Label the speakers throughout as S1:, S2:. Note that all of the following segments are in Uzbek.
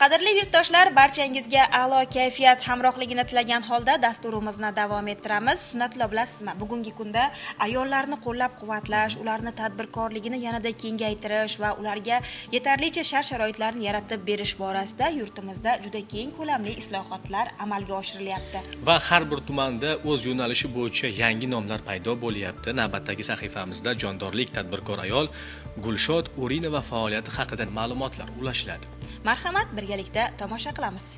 S1: Qadrli yurtdoshlar, barchangizga a'lo kayfiyat hamrohligini tilagan holda dasturimizni davom ettiramiz. Sunnatullo, bilasizmi, bugungi kunda ayollarni qo'llab-quvvatlash, ularni tadbirkorligini yanada kengaytirish va ularga yetarlicha shart-sharoitlarni yaratib berish borasida yurtimizda juda keng ko'lamli islohotlar amalga oshirilyapti.
S2: Va har bir tumanda o'z yo'nalishi bo'yicha yangi nomlar paydo bo'lyapti. Navbatdagi sahifamizda jondorlik tadbirkor ayol Gulshod O'rinova faoliyati haqida ma'lumotlar ulashiladi.
S1: Marhamat, birgalikda tomosha qilamiz.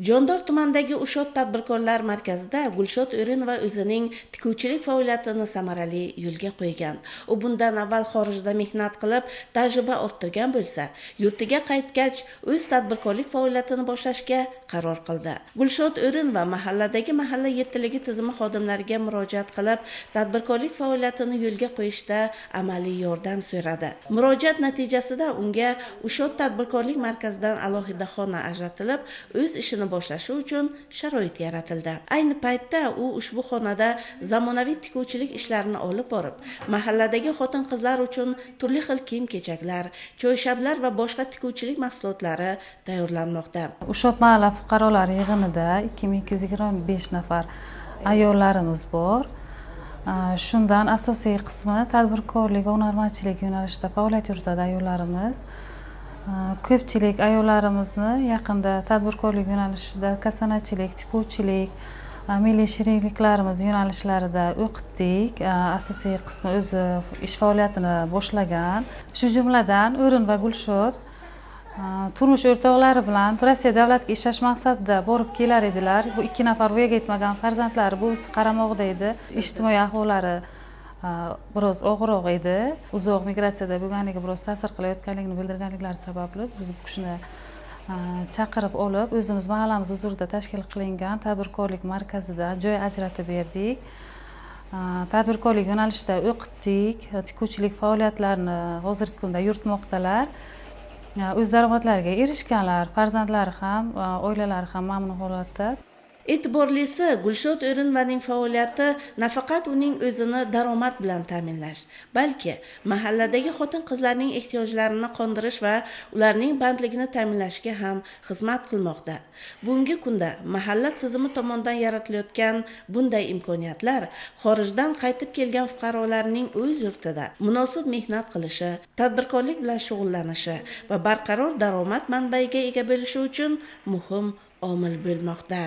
S3: Jondor tumanidagi Ushot tadbirkorlar markazida Gulshod O'rinova o'zining tikuvchilik faoliyatini samarali yo'lga qo'ygan. U bundan avval xorijda mehnat qilib, tajriba orttirgan bo'lsa, yurtiga qaytgach, o'z tadbirkorlik faoliyatini boshlashga qaror qildi. Gulshod O'rinova mahalladagi mahalla yettiligi tizimi xodimlariga murojaat qilib, tadbirkorlik faoliyatini yo'lga qo'yishda amaliy yordam so'radi. Murojaat natijasida unga Ushot tadbirkorlik markazidan alohida xona ajratilib, o'z ishini boshlashi uchun sharoit yaratildi. Ayni paytda u ushbu xonada zamonaviy tikuvchilik ishlarini olib borib, mahalladagi xotin-qizlar uchun turli xil kiyim-kechaklar, choyshablar va boshqa tikuvchilik mahsulotlari tayyorlanmoqda.
S4: Ushot mahalla fuqarolari yig'inida 2225 nafar ayollarimiz bor. Shundan asosiy qismi tadbirkorlik va hunarmandchilik yo'nalishida faoliyat yuritadi ayollarimiz. Ko'pchilik ayollarimizni yaqinda tadbirkorlik yo'nalishida kasanachilik, tikuvchilik, milliy shirinliklarimiz yo'nalishlarida o'qitdik. Asosiy qismi o'zi ish faoliyatini boshlagan. Shu jumladan O'rin va Gulshod turmush o'rtoqlari bilan Rossiya davlatga ishlash maqsadida borib kelar edilar. Bu 2 nafar voyaga yetmagan farzandlari buvisi qaramog'ida edi. Ijtimoiy ahvollari biroz og'irroq edi. Uzoq migratsiyada bo'lganligi biroz ta'sir qilayotganligini bildirganliklari sababli biz bu kishini chaqirib olib, o'zimiz mahallamiz huzurida tashkil qilingan tadbirkorlik markazida joy ajratib berdik. Tadbirkorlik yo'nalishida o'qitdik, tikuvchilik faoliyatlarini hozirgi kunda yuritmoqdalar. O'z daromadlariga erishganlar, farzandlari ham, oilalari ham mamnun holatda.
S3: E'tiborlisi, Gulshod O'rinovaning faoliyati nafaqat uning o'zini daromad bilan ta'minlash, balki mahalladagi xotin-qizlarning ehtiyojlarini qondirish va ularning bandligini ta'minlashga ham xizmat qilmoqda. Bugungi kunda mahalla tizimi tomonidan yaratilayotgan bunday imkoniyatlar xorijdan qaytib kelgan fuqarolarning o'z yurtida munosib mehnat qilishi, tadbirkorlik bilan shug'ullanishi va barqaror daromad manbaiga ega bo'lishi uchun muhim omil bo'lmoqda.